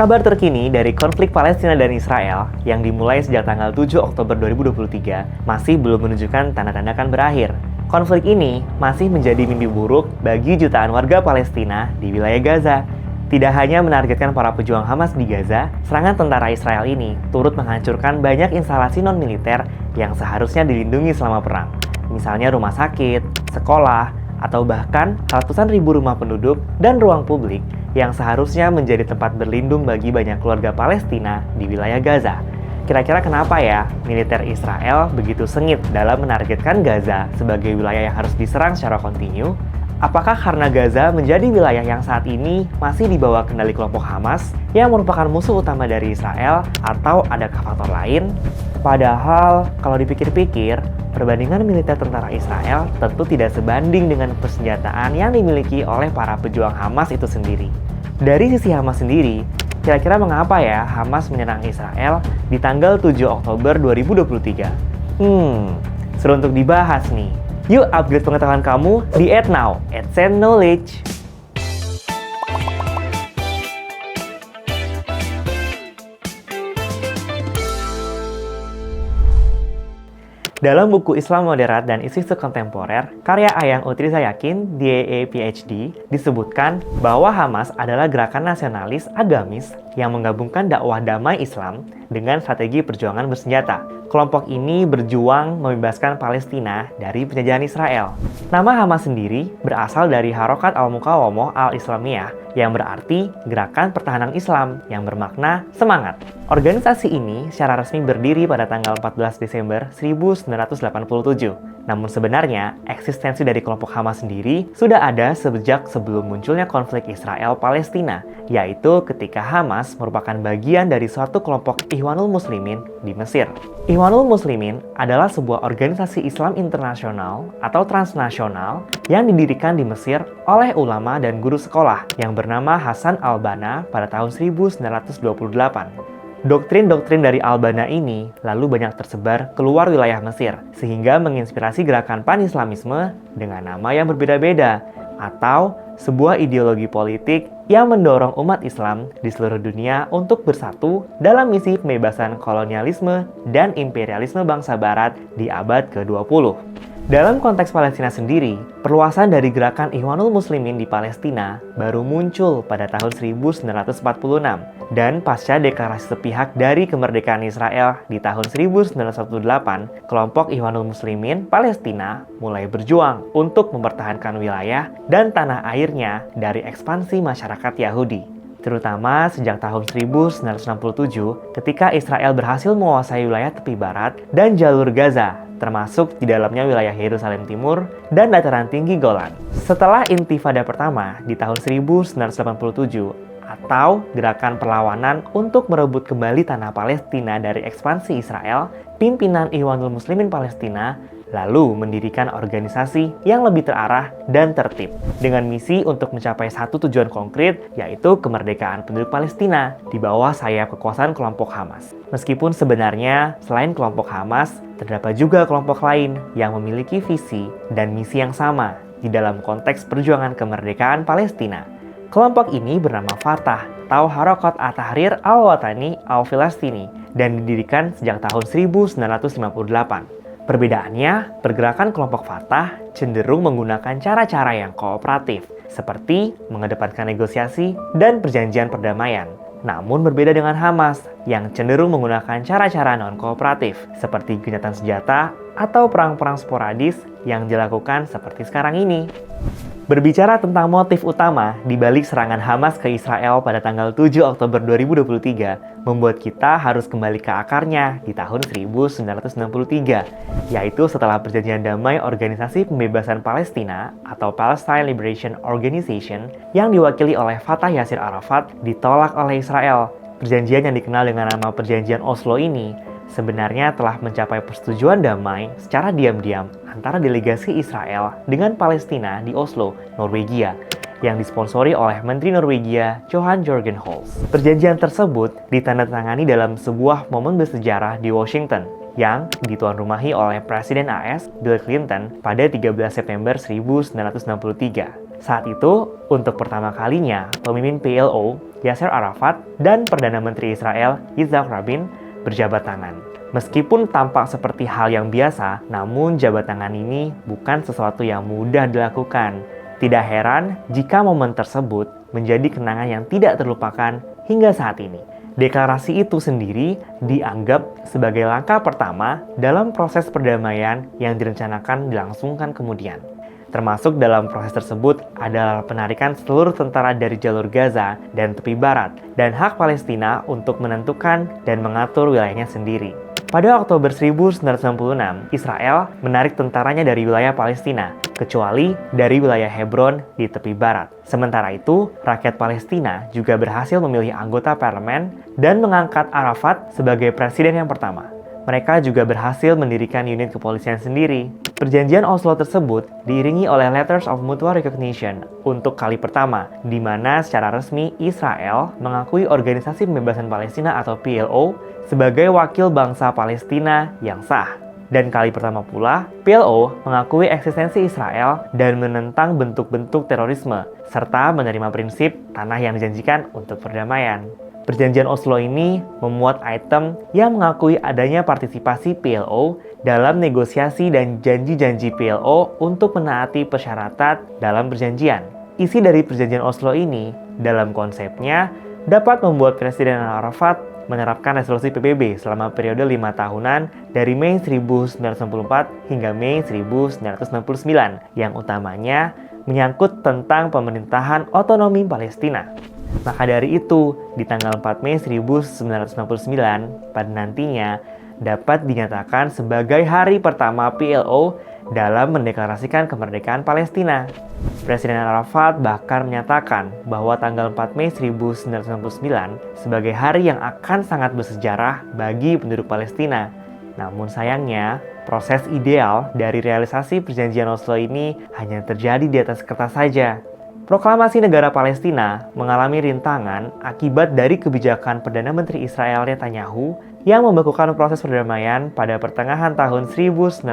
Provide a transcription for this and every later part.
Kabar terkini dari konflik Palestina dan Israel yang dimulai sejak tanggal 7 Oktober 2023 masih belum menunjukkan tanda-tanda akan berakhir. Konflik ini masih menjadi mimpi buruk bagi jutaan warga Palestina di wilayah Gaza. Tidak hanya menargetkan para pejuang Hamas di Gaza, serangan tentara Israel ini turut menghancurkan banyak instalasi non-militer yang seharusnya dilindungi selama perang. Misalnya rumah sakit, sekolah, atau bahkan ratusan ribu rumah penduduk dan ruang publik yang seharusnya menjadi tempat berlindung bagi banyak keluarga Palestina di wilayah Gaza. Kira-kira kenapa ya militer Israel begitu sengit dalam menargetkan Gaza sebagai wilayah yang harus diserang secara kontinu? Apakah karena Gaza menjadi wilayah yang saat ini masih di bawah kendali kelompok Hamas yang merupakan musuh utama dari Israel, atau adakah faktor lain? Padahal, kalau dipikir-pikir, perbandingan militer tentara Israel tentu tidak sebanding dengan persenjataan yang dimiliki oleh para pejuang Hamas itu sendiri. Dari sisi Hamas sendiri, kira-kira mengapa ya Hamas menyerang Israel di tanggal 7 Oktober 2023? Seru untuk dibahas nih. Yuk upgrade pengetahuan kamu di @now @sendknowledge. Dalam buku Islam Moderat dan Isu-isu Kontemporer, karya Ayang Utriza Yakin, DAA PhD, disebutkan bahwa Hamas adalah gerakan nasionalis agamis yang menggabungkan dakwah damai Islam dengan strategi perjuangan bersenjata. Kelompok ini berjuang membebaskan Palestina dari penjajahan Israel. Nama Hamas sendiri berasal dari Harokat Al-Muqawamah Al-Islamiyah, yang berarti gerakan pertahanan Islam yang bermakna semangat. Organisasi ini secara resmi berdiri pada tanggal 14 Desember 1987. Namun sebenarnya, eksistensi dari kelompok Hamas sendiri sudah ada sejak sebelum munculnya konflik Israel-Palestina, yaitu ketika Hamas merupakan bagian dari suatu kelompok Ikhwanul Muslimin di Mesir. Ikhwanul Muslimin adalah sebuah organisasi Islam internasional atau transnasional yang didirikan di Mesir oleh ulama dan guru sekolah yang bernama Hasan al-Banna pada tahun 1928. Doktrin-doktrin dari al-Banna ini lalu banyak tersebar keluar wilayah Mesir, sehingga menginspirasi gerakan pan-Islamisme dengan nama yang berbeda-beda, atau sebuah ideologi politik yang mendorong umat Islam di seluruh dunia untuk bersatu dalam misi pembebasan kolonialisme dan imperialisme bangsa Barat di abad ke-20. Dalam konteks Palestina sendiri, perluasan dari gerakan Ikhwanul Muslimin di Palestina baru muncul pada tahun 1946, dan pasca deklarasi sepihak dari kemerdekaan Israel di tahun 1948, kelompok Ikhwanul Muslimin Palestina mulai berjuang untuk mempertahankan wilayah dan tanah airnya dari ekspansi masyarakat Yahudi. Terutama sejak tahun 1967 ketika Israel berhasil menguasai wilayah tepi barat dan jalur Gaza, termasuk di dalamnya wilayah Yerusalem Timur dan dataran tinggi Golan. Setelah Intifada pertama di tahun 1987, atau gerakan perlawanan untuk merebut kembali tanah Palestina dari ekspansi Israel, pimpinan Ikhwanul Muslimin Palestina lalu mendirikan organisasi yang lebih terarah dan tertib dengan misi untuk mencapai satu tujuan konkret, yaitu kemerdekaan penduduk Palestina di bawah sayap kekuasaan kelompok Hamas. Meskipun sebenarnya selain kelompok Hamas, terdapat juga kelompok lain yang memiliki visi dan misi yang sama di dalam konteks perjuangan kemerdekaan Palestina. Kelompok ini bernama Fatah atau Harokat At-Tahrir Al-Watani Al-Filastini dan didirikan sejak tahun 1958. Perbedaannya, pergerakan kelompok Fatah cenderung menggunakan cara-cara yang kooperatif, seperti mengedepankan negosiasi dan perjanjian perdamaian. Namun berbeda dengan Hamas, yang cenderung menggunakan cara-cara non-kooperatif, seperti gencatan senjata atau perang-perang sporadis yang dilakukan seperti sekarang ini. Berbicara tentang motif utama di balik serangan Hamas ke Israel pada tanggal 7 Oktober 2023, membuat kita harus kembali ke akarnya di tahun 1963, yaitu setelah perjanjian damai Organisasi Pembebasan Palestina atau Palestine Liberation Organization yang diwakili oleh Fatah Yasir Arafat ditolak oleh Israel. Perjanjian yang dikenal dengan nama Perjanjian Oslo ini sebenarnya telah mencapai persetujuan damai secara diam-diam antara delegasi Israel dengan Palestina di Oslo, Norwegia, yang disponsori oleh Menteri Norwegia Johan Jorgen Holst. Perjanjian tersebut ditandatangani dalam sebuah momen bersejarah di Washington yang dituan rumahi oleh Presiden AS Bill Clinton pada 13 September 1963. Saat itu, untuk pertama kalinya, pemimpin PLO Yasser Arafat, dan Perdana Menteri Israel Yitzhak Rabin berjabat tangan. Meskipun tampak seperti hal yang biasa, namun jabat tangan ini bukan sesuatu yang mudah dilakukan. Tidak heran jika momen tersebut menjadi kenangan yang tidak terlupakan hingga saat ini. Deklarasi itu sendiri dianggap sebagai langkah pertama dalam proses perdamaian yang direncanakan dilangsungkan kemudian. Termasuk dalam proses tersebut adalah penarikan seluruh tentara dari jalur Gaza dan tepi barat, dan hak Palestina untuk menentukan dan mengatur wilayahnya sendiri. Pada Oktober 1966, Israel menarik tentaranya dari wilayah Palestina, kecuali dari wilayah Hebron di tepi barat. Sementara itu, rakyat Palestina juga berhasil memilih anggota parlemen dan mengangkat Arafat sebagai presiden yang pertama. Mereka juga berhasil mendirikan unit kepolisian sendiri. Perjanjian Oslo tersebut diiringi oleh Letters of Mutual Recognition untuk kali pertama, di mana secara resmi Israel mengakui Organisasi Pembebasan Palestina atau PLO sebagai wakil bangsa Palestina yang sah. Dan kali pertama pula, PLO mengakui eksistensi Israel dan menentang bentuk-bentuk terorisme, serta menerima prinsip tanah yang dijanjikan untuk perdamaian. Perjanjian Oslo ini memuat item yang mengakui adanya partisipasi PLO dalam negosiasi dan janji-janji PLO untuk menaati persyaratan dalam perjanjian. Isi dari perjanjian Oslo ini, dalam konsepnya, dapat membuat Presiden Arafat menerapkan resolusi PBB selama periode 5 tahunan dari Mei 1994 hingga Mei 1999, yang utamanya menyangkut tentang pemerintahan otonomi Palestina. Maka dari itu, di tanggal 4 Mei 1999, pada nantinya dapat dinyatakan sebagai hari pertama PLO dalam mendeklarasikan kemerdekaan Palestina. Presiden Arafat bahkan menyatakan bahwa tanggal 4 Mei 1999 sebagai hari yang akan sangat bersejarah bagi penduduk Palestina. Namun sayangnya, proses ideal dari realisasi perjanjian Oslo ini hanya terjadi di atas kertas saja. Proklamasi negara Palestina mengalami rintangan akibat dari kebijakan Perdana Menteri Israel Netanyahu yang membekukan proses perdamaian pada pertengahan tahun 1969.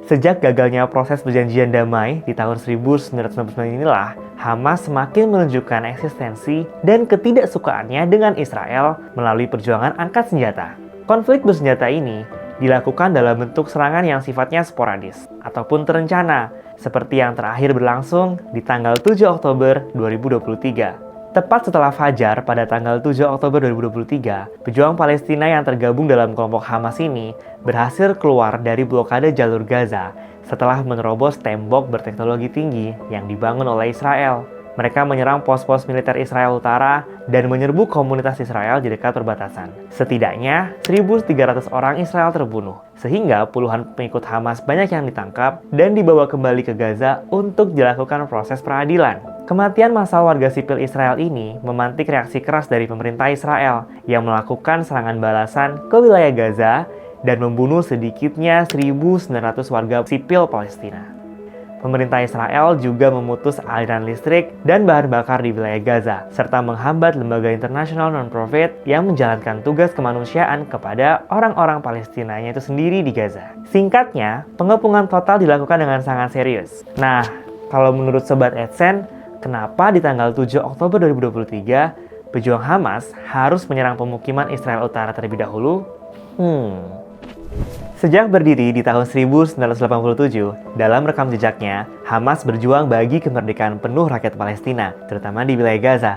Sejak gagalnya proses perjanjian damai di tahun 1969 inilah, Hamas semakin menunjukkan eksistensi dan ketidaksukaannya dengan Israel melalui perjuangan angkat senjata. Konflik bersenjata ini dilakukan dalam bentuk serangan yang sifatnya sporadis ataupun terencana, seperti yang terakhir berlangsung di tanggal 7 Oktober 2023. Tepat setelah Fajar pada tanggal 7 Oktober 2023, pejuang Palestina yang tergabung dalam kelompok Hamas ini berhasil keluar dari blokade jalur Gaza setelah menerobos tembok berteknologi tinggi yang dibangun oleh Israel. Mereka menyerang pos-pos militer Israel Utara dan menyerbu komunitas Israel di dekat perbatasan. Setidaknya 1.300 orang Israel terbunuh, sehingga puluhan pengikut Hamas banyak yang ditangkap dan dibawa kembali ke Gaza untuk dilakukan proses peradilan. Kematian massal warga sipil Israel ini memantik reaksi keras dari pemerintah Israel yang melakukan serangan balasan ke wilayah Gaza dan membunuh sedikitnya 1.900 warga sipil Palestina. Pemerintah Israel juga memutus aliran listrik dan bahan bakar di wilayah Gaza, serta menghambat lembaga internasional non-profit yang menjalankan tugas kemanusiaan kepada orang-orang Palestinanya itu sendiri di Gaza. Singkatnya, pengepungan total dilakukan dengan sangat serius. Nah, kalau menurut Sobat AdSense, kenapa di tanggal 7 Oktober 2023, pejuang Hamas harus menyerang pemukiman Israel Utara terlebih dahulu? Sejak berdiri di tahun 1987, dalam rekam jejaknya, Hamas berjuang bagi kemerdekaan penuh rakyat Palestina, terutama di wilayah Gaza.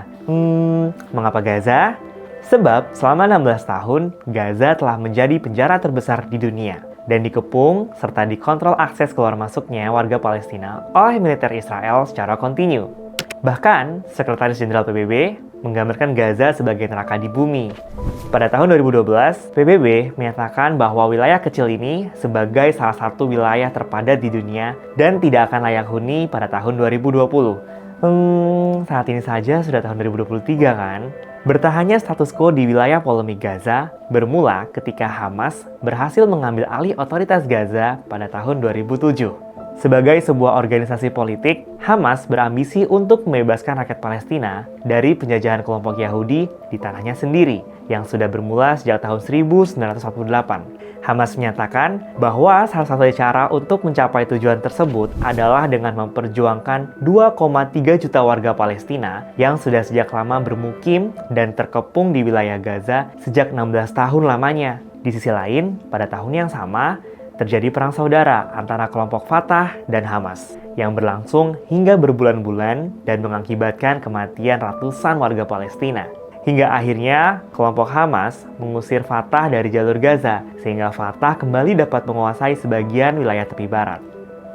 Mengapa Gaza? Sebab selama 16 tahun, Gaza telah menjadi penjara terbesar di dunia dan dikepung serta dikontrol akses keluar masuknya warga Palestina oleh militer Israel secara kontinu. Bahkan, Sekretaris Jenderal PBB menggambarkan Gaza sebagai neraka di bumi. Pada tahun 2012, PBB menyatakan bahwa wilayah kecil ini sebagai salah satu wilayah terpadat di dunia dan tidak akan layak huni pada tahun 2020. Saat ini saja sudah tahun 2023 kan? Bertahannya status quo di wilayah polemik Gaza bermula ketika Hamas berhasil mengambil alih otoritas Gaza pada tahun 2007. Sebagai sebuah organisasi politik, Hamas berambisi untuk membebaskan rakyat Palestina dari penjajahan kelompok Yahudi di tanahnya sendiri yang sudah bermula sejak tahun 1948. Hamas menyatakan bahwa salah satu cara untuk mencapai tujuan tersebut adalah dengan memperjuangkan 2,3 juta warga Palestina yang sudah sejak lama bermukim dan terkepung di wilayah Gaza sejak 16 tahun lamanya. Di sisi lain, pada tahun yang sama, terjadi perang saudara antara kelompok Fatah dan Hamas yang berlangsung hingga berbulan-bulan dan mengakibatkan kematian ratusan warga Palestina. Hingga akhirnya kelompok Hamas mengusir Fatah dari jalur Gaza sehingga Fatah kembali dapat menguasai sebagian wilayah tepi barat.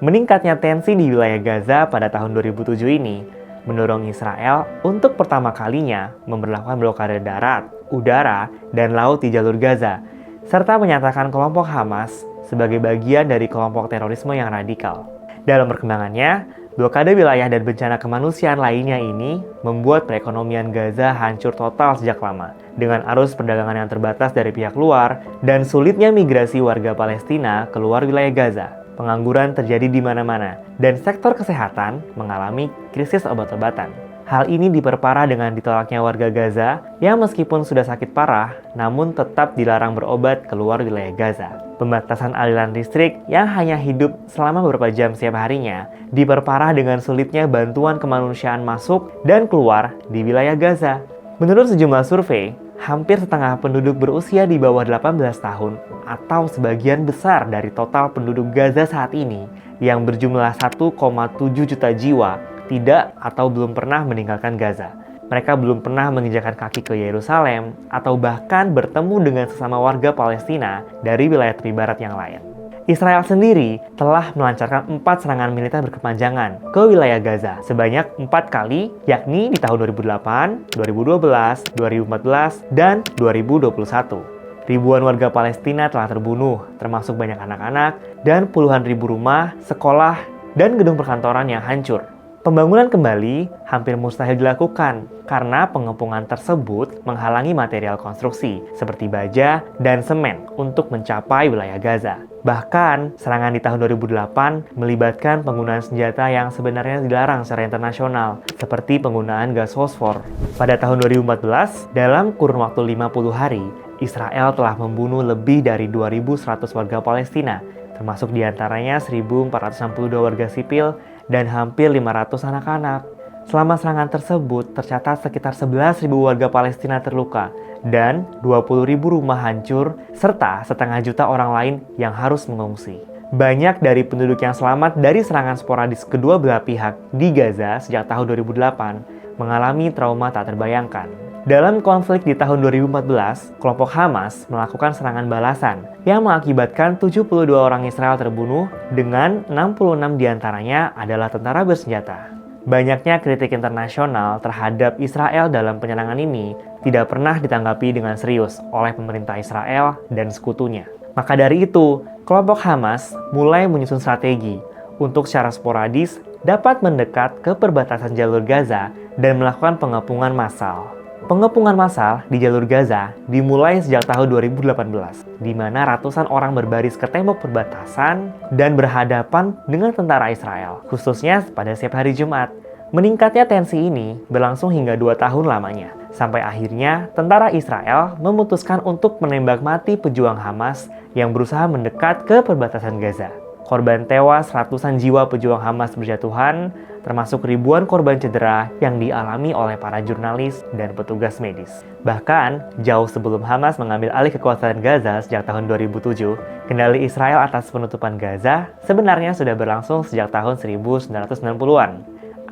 Meningkatnya tensi di wilayah Gaza pada tahun 2007 ini mendorong Israel untuk pertama kalinya memberlakukan blokade darat, udara, dan laut di jalur Gaza, serta menyatakan kelompok Hamas sebagai bagian dari kelompok terorisme yang radikal. Dalam perkembangannya, blokade wilayah dan bencana kemanusiaan lainnya ini membuat perekonomian Gaza hancur total sejak lama, dengan arus perdagangan yang terbatas dari pihak luar dan sulitnya migrasi warga Palestina keluar wilayah Gaza. Pengangguran terjadi di mana-mana, dan sektor kesehatan mengalami krisis obat-obatan. Hal ini diperparah dengan ditolaknya warga Gaza yang meskipun sudah sakit parah, namun tetap dilarang berobat keluar wilayah Gaza. Pembatasan aliran listrik yang hanya hidup selama beberapa jam setiap harinya diperparah dengan sulitnya bantuan kemanusiaan masuk dan keluar di wilayah Gaza. Menurut sejumlah survei, hampir setengah penduduk berusia di bawah 18 tahun atau sebagian besar dari total penduduk Gaza saat ini yang berjumlah 1,7 juta jiwa tidak atau belum pernah meninggalkan Gaza. Mereka belum pernah menginjakkan kaki ke Yerusalem atau bahkan bertemu dengan sesama warga Palestina dari wilayah tepi barat yang lain. Israel sendiri telah melancarkan 4 serangan militer berkepanjangan ke wilayah Gaza sebanyak 4 kali, yakni di tahun 2008, 2012, 2014, dan 2021. Ribuan warga Palestina telah terbunuh, termasuk banyak anak-anak, dan puluhan ribu rumah, sekolah, dan gedung perkantoran yang hancur. Pembangunan kembali hampir mustahil dilakukan karena pengepungan tersebut menghalangi material konstruksi seperti baja dan semen untuk mencapai wilayah Gaza. Bahkan, serangan di tahun 2008 melibatkan penggunaan senjata yang sebenarnya dilarang secara internasional, seperti penggunaan gas fosfor. Pada tahun 2014, dalam kurun waktu 50 hari, Israel telah membunuh lebih dari 2.100 warga Palestina, termasuk diantaranya 1.462 warga sipil dan hampir 500 anak-anak. Selama serangan tersebut, tercatat sekitar 11.000 warga Palestina terluka dan 20.000 rumah hancur, serta setengah juta orang lain yang harus mengungsi. Banyak dari penduduk yang selamat dari serangan sporadis kedua belah pihak di Gaza sejak tahun 2008 mengalami trauma tak terbayangkan. Dalam konflik di tahun 2014, kelompok Hamas melakukan serangan balasan yang mengakibatkan 72 orang Israel terbunuh dengan 66 diantaranya adalah tentara bersenjata. Banyaknya kritik internasional terhadap Israel dalam penyerangan ini tidak pernah ditanggapi dengan serius oleh pemerintah Israel dan sekutunya. Maka dari itu, kelompok Hamas mulai menyusun strategi untuk secara sporadis dapat mendekat ke perbatasan jalur Gaza dan melakukan pengepungan massal. Pengepungan massal di jalur Gaza dimulai sejak tahun 2018, di mana ratusan orang berbaris ke tembok perbatasan dan berhadapan dengan tentara Israel, khususnya pada setiap hari Jumat. Meningkatnya tensi ini berlangsung hingga 2 tahun lamanya, sampai akhirnya tentara Israel memutuskan untuk menembak mati pejuang Hamas yang berusaha mendekat ke perbatasan Gaza. Korban tewas, ratusan jiwa pejuang Hamas berjatuhan, termasuk ribuan korban cedera yang dialami oleh para jurnalis dan petugas medis. Bahkan, jauh sebelum Hamas mengambil alih kekuasaan Gaza sejak tahun 2007, kendali Israel atas penutupan Gaza sebenarnya sudah berlangsung sejak tahun 1990-an.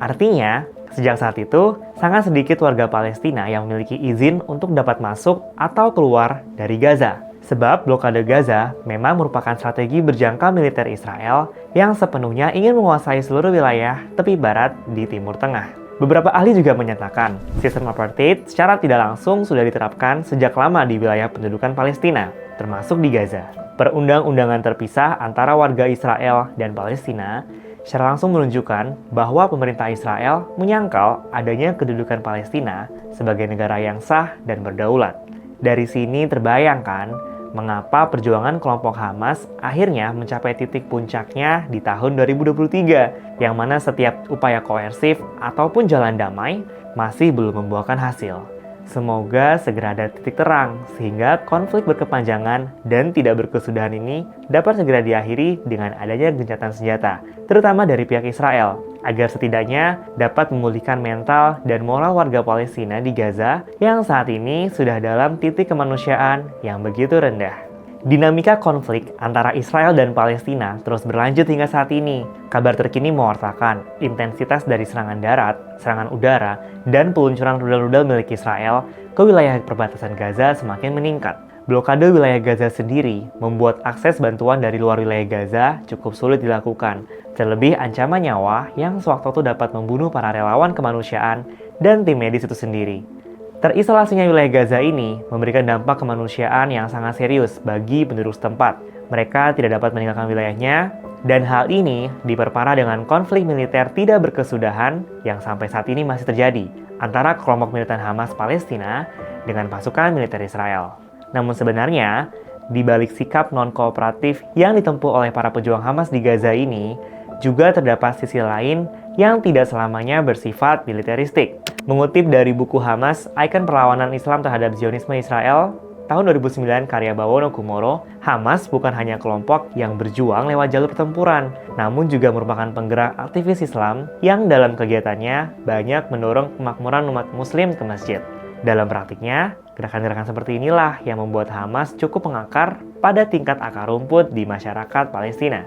Artinya, sejak saat itu, sangat sedikit warga Palestina yang memiliki izin untuk dapat masuk atau keluar dari Gaza. Sebab blokade Gaza memang merupakan strategi berjangka militer Israel yang sepenuhnya ingin menguasai seluruh wilayah tepi barat di Timur Tengah. Beberapa ahli juga menyatakan, sistem apartheid secara tidak langsung sudah diterapkan sejak lama di wilayah pendudukan Palestina, termasuk di Gaza. Perundang-undangan terpisah antara warga Israel dan Palestina secara langsung menunjukkan bahwa pemerintah Israel menyangkal adanya kedudukan Palestina sebagai negara yang sah dan berdaulat. Dari sini terbayangkan mengapa perjuangan kelompok Hamas akhirnya mencapai titik puncaknya di tahun 2023, yang mana setiap upaya koersif ataupun jalan damai masih belum membuahkan hasil. Semoga segera ada titik terang, sehingga konflik berkepanjangan dan tidak berkesudahan ini dapat segera diakhiri dengan adanya gencatan senjata, terutama dari pihak Israel, agar setidaknya dapat memulihkan mental dan moral warga Palestina di Gaza yang saat ini sudah dalam titik kemanusiaan yang begitu rendah. Dinamika konflik antara Israel dan Palestina terus berlanjut hingga saat ini. Kabar terkini mewartakan intensitas dari serangan darat, serangan udara, dan peluncuran rudal-rudal milik Israel ke wilayah perbatasan Gaza semakin meningkat. Blokade wilayah Gaza sendiri membuat akses bantuan dari luar wilayah Gaza cukup sulit dilakukan. Terlebih ancaman nyawa yang sewaktu-waktu dapat membunuh para relawan kemanusiaan dan tim medis itu sendiri. Terisolasinya wilayah Gaza ini memberikan dampak kemanusiaan yang sangat serius bagi penduduk setempat. Mereka tidak dapat meninggalkan wilayahnya, dan hal ini diperparah dengan konflik militer tidak berkesudahan yang sampai saat ini masih terjadi antara kelompok militan Hamas Palestina dengan pasukan militer Israel. Namun sebenarnya, di balik sikap non-kooperatif yang ditempuh oleh para pejuang Hamas di Gaza ini, juga terdapat sisi lain yang tidak selamanya bersifat militeristik. Mengutip dari buku Hamas, Ikon Perlawanan Islam Terhadap Zionisme Israel, tahun 2009 karya Bawono Kumoro, Hamas bukan hanya kelompok yang berjuang lewat jalur pertempuran, namun juga merupakan penggerak aktivis Islam yang dalam kegiatannya banyak mendorong kemakmuran umat muslim ke masjid. Dalam praktiknya, gerakan-gerakan seperti inilah yang membuat Hamas cukup mengakar pada tingkat akar rumput di masyarakat Palestina.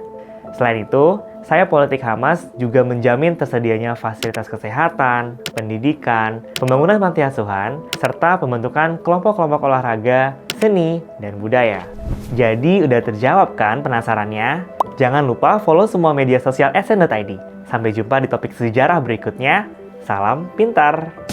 Selain itu, saya politik Hamas juga menjamin tersedianya fasilitas kesehatan, pendidikan, pembangunan panti asuhan, serta pembentukan kelompok-kelompok olahraga, seni, dan budaya. Jadi udah terjawab kan penasarannya? Jangan lupa follow semua media sosial SN.id. Sampai jumpa di topik sejarah berikutnya. Salam pintar!